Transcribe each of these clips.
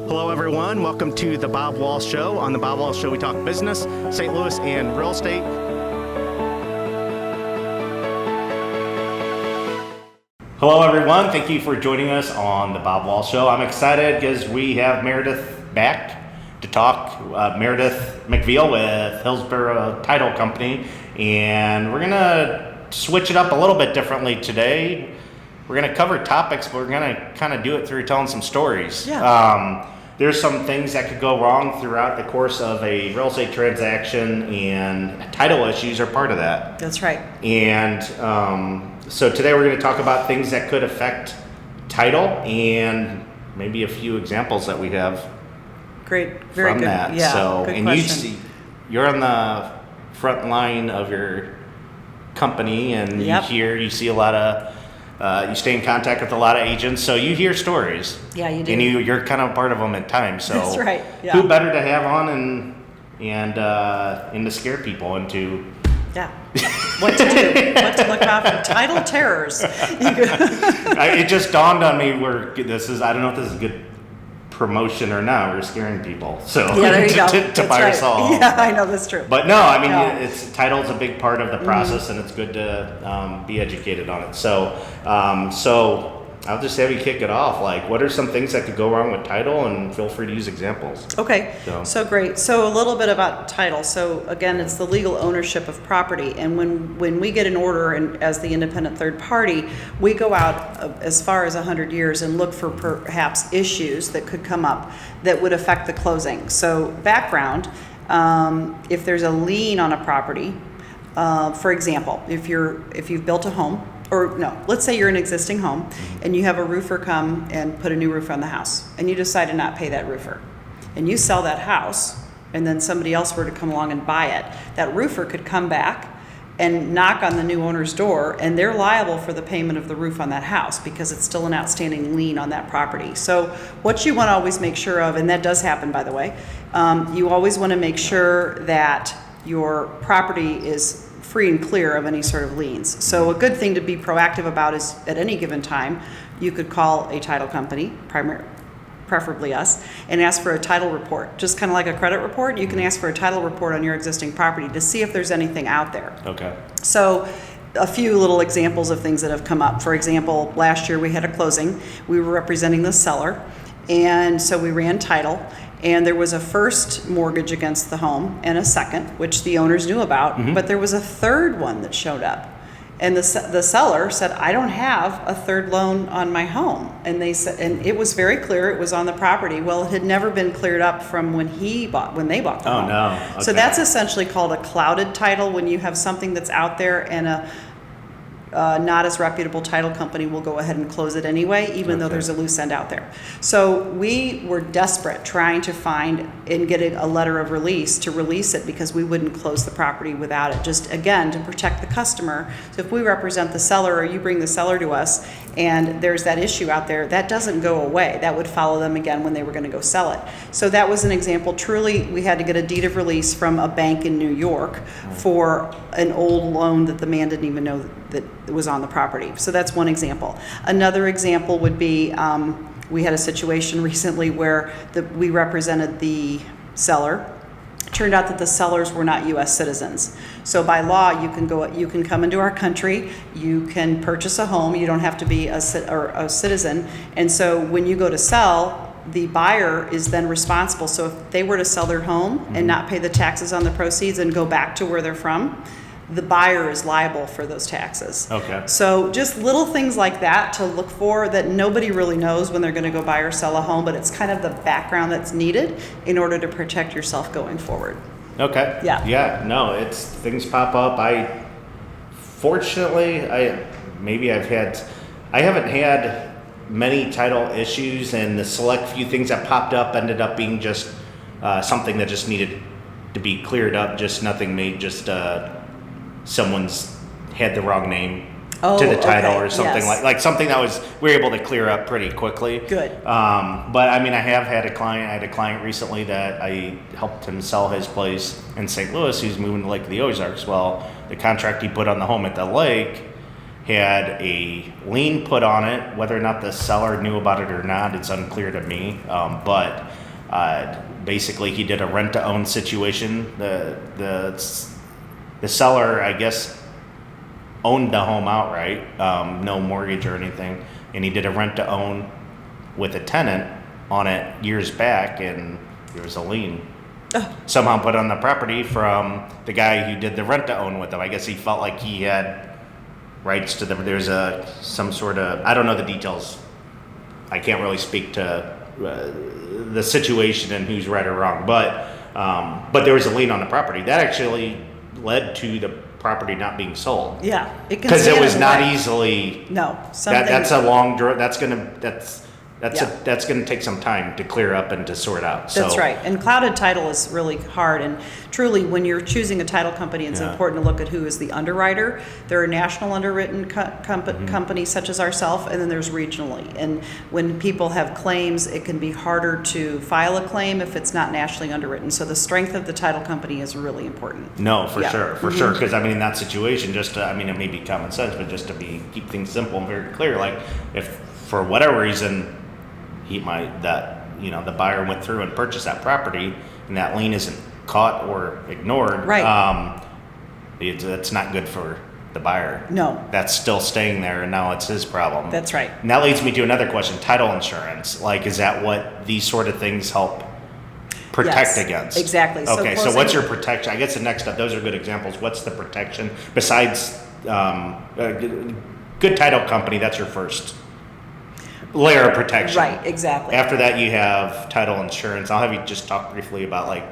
Hello, everyone. Welcome to the Bob Walsh Show. On the Bob Walsh Show, we talk business, St. Louis, and real estate. Hello, everyone. Thank you for joining us on the Bob Walsh Show. I'm excited because we have Meredith back to talk. Meredith McVeal with Hillsborough Title Company, and we're going to switch it up a little bit differently today. We're going to cover topics, but we're going to kind of do it through telling some stories. Yeah. There's some things that could go wrong throughout the course of a real estate transaction, and title issues are part of that. That's right. And so today we're going to talk about things that could affect title and maybe a few examples that we have Great. Very from good. that. Yeah, So, good and question. you're on the front line of your company, and Yep. you see a lot of, you stay in contact with a lot of agents, so you hear stories. Yeah, you do. And you're kind of part of them at times. So That's right, yeah. who better to have on and to scare people into. Yeah. What to do? What to look out for? Title terrors. It just dawned on me I don't know if this is good promotion or not. We're scaring people. So Yeah, there you go. to That's buy or right. sell. Yeah, I know that's true. But no, I mean, Yeah. title's a big part of the process, and it's good to be educated on it. So I'll just have you kick it off. Like, what are some things that could go wrong with title? And feel free to use examples. Okay, So- so great. So a little bit about title. So again, it's the legal ownership of property. And when we get an order and as the independent third party, we go out as far as 100 years and look for perhaps issues that could come up that would affect the closing. So background, if there's a lien on a property, for example, if you've built a home, or no, let's say you're an existing home and you have a roofer come and put a new roof on the house, and you decide to not pay that roofer, and you sell that house, and then somebody else were to come along and buy it, that roofer could come back and knock on the new owner's door, and they're liable for the payment of the roof on that house because it's still an outstanding lien on that property. So what you want to always make sure of, and that does happen, by the way, you always want to make sure that your property is free and clear of any sort of liens. So a good thing to be proactive about is at any given time, you could call a title company, preferably us, and ask for a title report. Just kind of like a credit report, you can ask for a title report on your existing property to see if there's anything out there. Okay. So a few little examples of things that have come up. For example, last year we had a closing. We were representing the seller, and so we ran title. And there was a first mortgage against the home and a second, which the owners knew about, but there was a third one that showed up. And the seller said, I don't have a third loan on my home. And they said, and it was very clear it was on the property. Well, it had never been cleared up from when they bought the home. Oh, no. Okay. So that's essentially called a clouded title, when you have something that's out there and a not as reputable title company will go ahead and close it anyway, even though there's a loose end out there. So we were desperate trying to find and get a letter of release to release it, because we wouldn't close the property without it, just again to protect the customer. So if we represent the seller, or you bring the seller to us and there's that issue out there, that doesn't go away. That would follow them again when they were going to go sell it. So that was an example. Truly, we had to get a deed of release from a bank in New York for an old loan that the man didn't even know that was on the property. So that's one example. Another example would be, we had a situation recently where we represented the seller. It turned out that the sellers were not U.S. citizens. So by law, you can come into our country, you can purchase a home, you don't have to be a citizen. And so when you go to sell, the buyer is then responsible. So if they were to sell their home and not pay the taxes on the proceeds and go back to where they're from, the buyer is liable for those taxes. Okay. So just little things like that to look for that nobody really knows when they're going to go buy or sell a home, but it's kind of the background that's needed in order to protect yourself going forward. Okay. Yeah. Yeah. No, things pop up. I haven't had many title issues, and the select few things that popped up ended up being just something that just needed to be cleared up. Just nothing made, just someone's had the wrong name to the title, okay. or something Yes. like something that we were able to clear up pretty quickly. Good. But I mean, I had a client recently that I helped him sell his place in St. Louis, who's moving to Lake of the Ozarks. Well, the contract he put on the home at the lake had a lien put on it. Whether or not the seller knew about it or not, it's unclear to me. But basically, he did a rent-to-own situation. The seller, I guess, owned the home outright, no mortgage or anything, and he did a rent-to-own with a tenant on it years back, and there was a lien somehow put on the property from the guy who did the rent-to-own with him. I guess he felt like he had rights to them. There's some sort of, I don't know the details. I can't really speak to the situation and who's right or wrong, but there was a lien on the property that actually led to the property not being sold. Yeah, it can Because it stand was in the not way. easily. No, something. That's a long. That's Yeah. that's going to take some time to clear up and to sort out. So, That's right. And clouded title is really hard. And truly, when you're choosing a title company, it's Yeah. important to look at who is the underwriter. There are national underwritten companies such as ourselves, and then there's regionally. And when people have claims, it can be harder to file a claim if it's not nationally underwritten. So the strength of the title company is really important. No, for Yeah. sure, for sure. Because I mean, in that situation, just to, I mean, it may be common sense, but just to keep things simple and very clear. Like, if for whatever reason the buyer went through and purchased that property, and that lien isn't caught or ignored, Right. It's not good for the buyer. No. That's still staying there, and now it's his problem. That's right. And that leads me to another question: title insurance. Like, is that what these sort of things help protect Yes, against? exactly. So Okay, so closing- what's your protection? I guess the next step. Those are good examples. What's the protection besides good title company? That's your first layer of protection. Right, exactly. After that, you have title insurance. I'll have you just talk briefly about like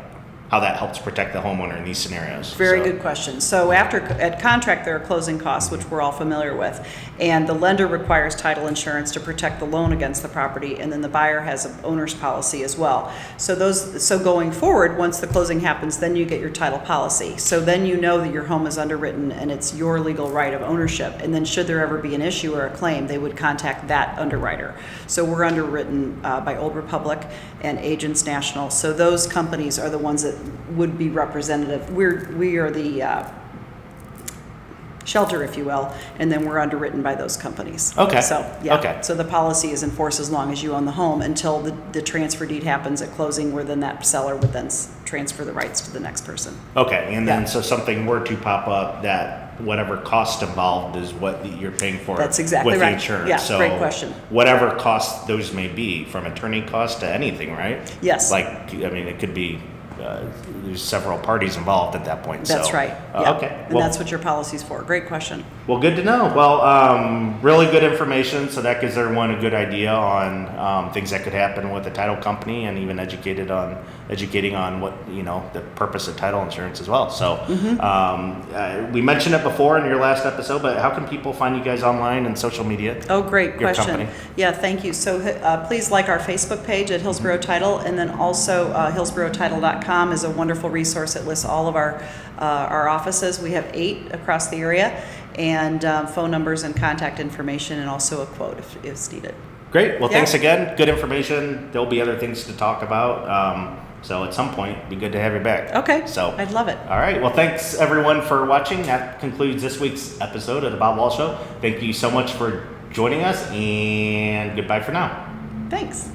how that helps protect the homeowner in these scenarios. Very So- good question. So at contract, there are closing costs, which we're all familiar with. And the lender requires title insurance to protect the loan against the property, and then the buyer has an owner's policy as well. So going forward, once the closing happens, then you get your title policy. So then you know that your home is underwritten and it's your legal right of ownership. And then should there ever be an issue or a claim, they would contact that underwriter. So we're underwritten by Old Republic and Agents National. So those companies are the ones that would be representative. We are the shelter, if you will, and then we're underwritten by those companies. Okay. So, yeah. Okay. So the policy is enforced as long as you own the home until the transfer deed happens at closing, where then that seller would then transfer the rights to the next person. Okay, and then Yeah. so something were to pop up, that whatever cost involved is what you're paying for. That's exactly with right. the insurance. Yeah, So great question. whatever costs those may be, from attorney cost to anything, right? Yes. Like, I mean, it could be. There's several parties involved at that point. That's so, right. Yeah. Okay. And that's what your policy's for. Great question. Well, good to know. Well, really good information. So that gives everyone a good idea on things that could happen with a title company, and even educating on what, the purpose of title insurance as well. So we mentioned it before in your last episode, but how can people find you guys online and social media? Oh, great Your question. company. Yeah, thank you. So please like our Facebook page at Hillsborough Title, and then also hillsboroughtitle.com is a wonderful resource that lists all of our offices. We have 8 across the area, and phone numbers and contact information, and also a quote if needed. Great. Well, Yeah. thanks again. Good information. There'll be other things to talk about. So at some point, it'd be good to have you back. Okay. So I'd love it. All right. Well, thanks everyone for watching. That concludes this week's episode of the Bob Wall Show. Thank you so much for joining us, and goodbye for now. Thanks.